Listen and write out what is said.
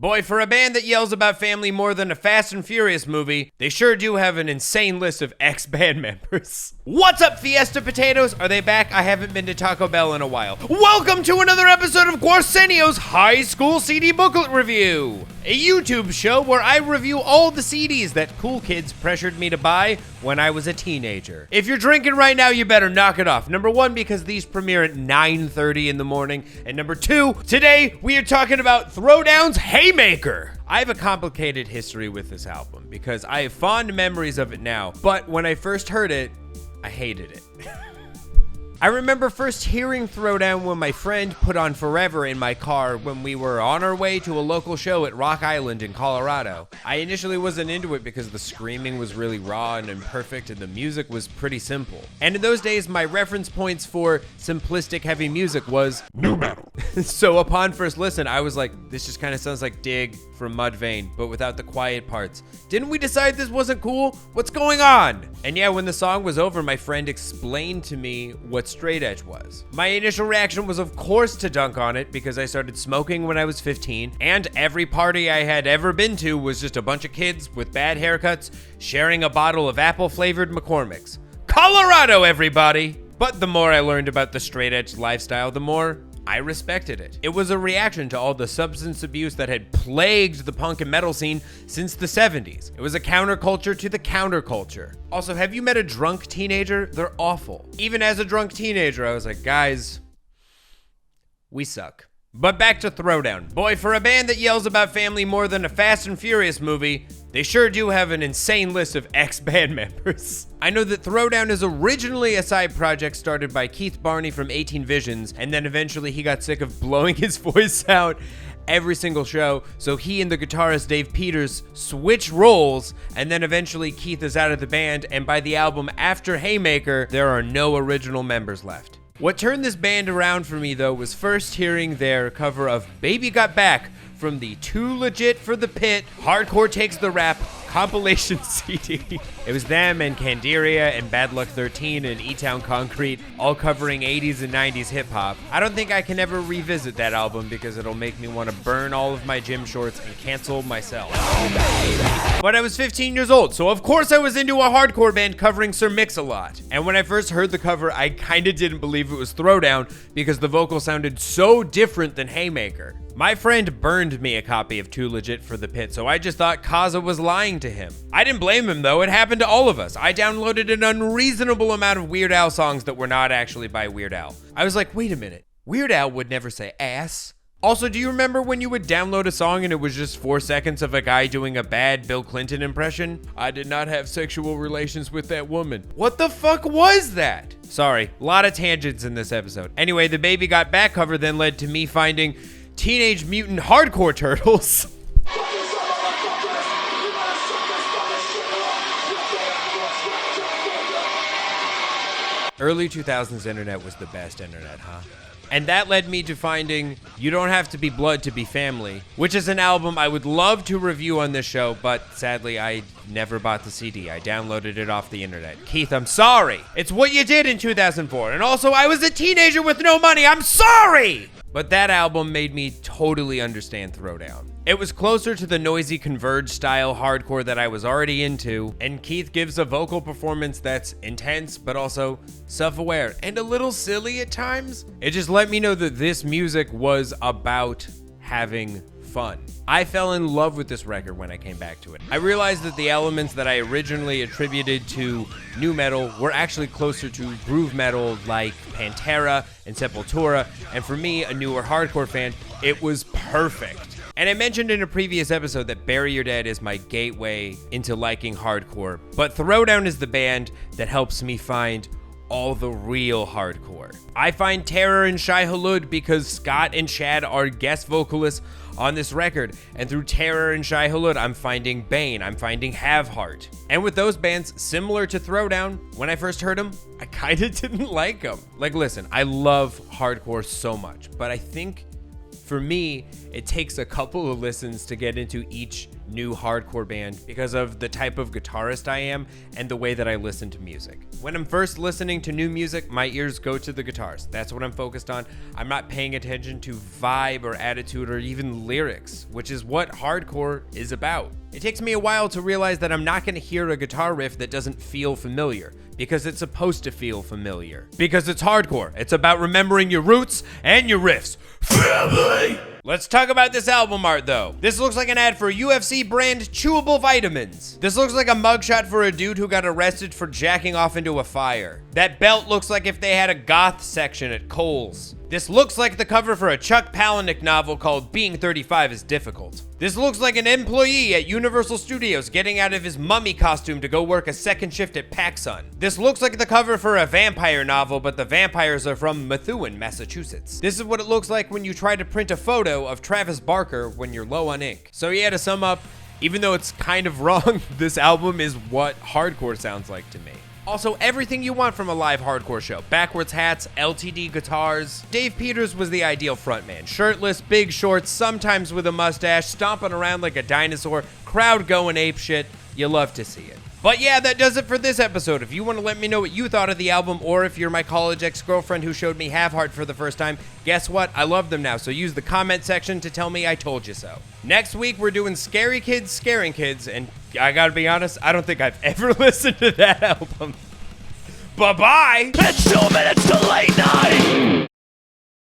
Boy, for a band that yells about family more than a Fast and Furious movie, they sure do have an insane list of ex-band members. What's up, Fiesta Potatoes? Are they back? I haven't been to Taco Bell in a while. Welcome to another episode of Guarsenio's High School CD Booklet Review, a YouTube show where I review all the CDs that cool kids pressured me to buy when I was a teenager. If you're drinking right now, you better knock it off. Number one, because these premiere at 9:30 in the morning. And number two, today we are talking about Throwdown's Haymaker. I have a complicated history with this album because I have fond memories of it now, but when I first heard it, I hated it. I remember first hearing Throwdown when my friend put on Forever in my car when we were on our way to a local show at Rock Island in Colorado. I initially wasn't into it because the screaming was really raw and imperfect and the music was pretty simple. And in those days, my reference points for simplistic heavy music was nu metal. So upon first listen, I was like, this just kind of sounds like Dig from Mudvayne, but without the quiet parts. Didn't we decide this wasn't cool? What's going on? And yeah, when the song was over, my friend explained to me what straight edge was. My initial reaction was, of course, to dunk on it because I started smoking when I was 15, and every party I had ever been to was just a bunch of kids with bad haircuts sharing a bottle of apple-flavored McCormick's. Colorado, everybody! But the more I learned about the straight edge lifestyle, the more I respected it. It was a reaction to all the substance abuse that had plagued the punk and metal scene since the 70s. It was a counterculture to the counterculture. Also, have you met a drunk teenager? They're awful. Even as a drunk teenager, I was like, guys, we suck. But back to Throwdown. Boy, for a band that yells about family more than a Fast and Furious movie, they sure do have an insane list of ex-band members. I know that Throwdown is originally a side project started by Keith Barney from 18 Visions, and then eventually he got sick of blowing his voice out every single show, so he and the guitarist Dave Peters switch roles, and then eventually Keith is out of the band, and by the album after Haymaker, there are no original members left. What turned this band around for me, though, was first hearing their cover of Baby Got Back from the Too Legit for the Pit Hardcore Takes the Rap compilation CD. It was them and Candiria and Bad Luck 13 and E-Town Concrete all covering 80s and 90s hip-hop. I don't think I can ever revisit that album because it'll make me want to burn all of my gym shorts and cancel myself. But I was 15 years old, so of course I was into a hardcore band covering Sir Mix-a-Lot. And when I first heard the cover, I kinda didn't believe it was Throwdown because the vocal sounded so different than Haymaker. My friend burned me a copy of Too Legit for the Pit, so I just thought Kaza was lying to him. I didn't blame him though, it happened to all of us. I downloaded an unreasonable amount of Weird Al songs that were not actually by Weird Al. I was like, wait a minute, Weird Al would never say ass. Also, do you remember when you would download a song and it was just 4 seconds of a guy doing a bad Bill Clinton impression? I did not have sexual relations with that woman. What the fuck was that? Sorry, a lot of tangents in this episode. Anyway, the Baby Got Back cover then led to me finding Teenage Mutant Hardcore Turtles. Early 2000s internet was the best internet, huh? And that led me to finding You Don't Have to Be Blood to Be Family, which is an album I would love to review on this show, but sadly I never bought the CD. I downloaded it off the internet. Keith, I'm sorry. It's what you did in 2004, and also I was a teenager with no money. I'm sorry! But that album made me totally understand Throwdown. It was closer to the noisy Converge style hardcore that I was already into, and Keith gives a vocal performance that's intense but also self-aware and a little silly at times. It just let me know that this music was about having fun. I fell in love with this record when I came back to it. I realized that the elements that I originally attributed to nu metal were actually closer to groove metal like Pantera and Sepultura, and for me, a newer hardcore fan, it was perfect. And I mentioned in a previous episode that Bury Your Dead is my gateway into liking hardcore, but Throwdown is the band that helps me find all the real hardcore. I find terror in Shai Hulud because Scott and Chad are guest vocalists on this record, and through Terror and Shai Hulud, I'm finding Bane, I'm finding Have Heart. And with those bands, similar to Throwdown, when I first heard them, I kinda didn't like them. Like, listen, I love hardcore so much, but I think for me, it takes a couple of listens to get into each new hardcore band because of the type of guitarist I am and the way that I listen to music. When I'm first listening to new music, my ears go to the guitars. That's what I'm focused on. I'm not paying attention to vibe or attitude or even lyrics, which is what hardcore is about. It takes me a while to realize that I'm not going to hear a guitar riff that doesn't feel familiar, because it's supposed to feel familiar. Because it's hardcore. It's about remembering your roots and your riffs. Family! Let's talk about this album art though. This looks like an ad for UFC brand chewable vitamins. This looks like a mugshot for a dude who got arrested for jacking off into a fire. That belt looks like if they had a goth section at Kohl's. This looks like the cover for a Chuck Palahniuk novel called Being 35 is Difficult. This looks like an employee at Universal Studios getting out of his mummy costume to go work a second shift at PacSun. This looks like the cover for a vampire novel, but the vampires are from Methuen, Massachusetts. This is what it looks like when you try to print a photo of Travis Barker when you're low on ink. So yeah, to sum up, even though it's kind of wrong, this album is what hardcore sounds like to me. Also, everything you want from a live hardcore show. Backwards hats, LTD guitars. Dave Peters was the ideal frontman. Shirtless, big shorts, sometimes with a mustache, stomping around like a dinosaur, crowd going apeshit. You love to see it. But yeah, that does it for this episode. If you want to let me know what you thought of the album, or if you're my college ex-girlfriend who showed me Have Heart for the first time, guess what? I love them now, so use the comment section to tell me I told you so. Next week, we're doing Scary Kids, Scaring Kids, and I gotta be honest, I don't think I've ever listened to that album. Bye-bye! It's 2 minutes to late night!